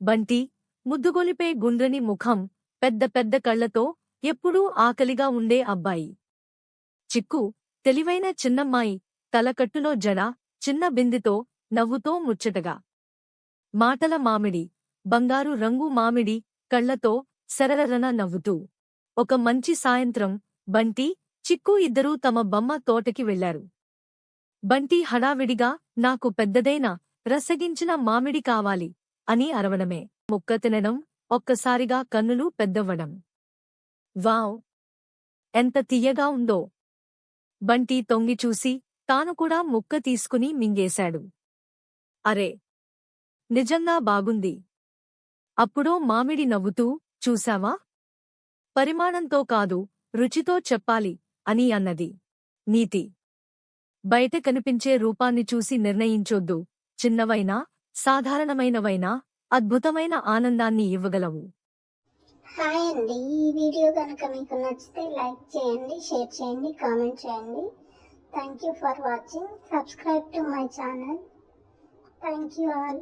బంటి ముద్దుగొలిపే గుండ్రని ముఖం, పెద్ద పెద్ద కళ్లతో ఎప్పుడూ ఆకలిగా ఉండే అబ్బాయి. చిక్కు తెలివైన చిన్నమ్మాయి, తలకట్టులో జడ, చిన్న బిందెతో, నవ్వుతో ముచ్చటగా. మాటల మామిడి, బంగారు రంగు మామిడి కళ్లతో సరళరన నవ్వుతూ. ఒక మంచి సాయంత్రం బంటి, చిక్కు ఇద్దరూ తమ బొమ్మ తోటకి వెళ్లారు. బంటి హడావిడిగా నాకు పెద్దదైన రసగించిన మామిడి కావాలి అని అరవడమే. ముక్క తినడం, ఒక్కసారిగా కన్నులు పెద్దవ్వడం. వావ్! ఎంత తియ్యగా ఉందో! బంటి తొంగి చూసి తాను కూడా ముక్క తీసుకుని మింగేశాడు. అరే! నిజంగా బాగుంది. అప్పుడో మామిడి నవ్వుతూ, చూశావా? పరిమాణంతో కాదు, రుచితో చెప్పాలి అని అన్నది. నీతి. బయట కనిపించే రూపాన్ని చూసి నిర్ణయించొద్దు. చిన్నవైనా, సాధారణమైనవైనా అద్భుతమైన ఆనందాన్ని ఇవ్వగలవు. హాయ్ అండి, ఈ వీడియో కనుక మీకు నచ్చితే లైక్ చేయండి, షేర్ చేయండి, కామెంట్ చేయండి. Thank you for watching. Subscribe to my channel. Thank you all.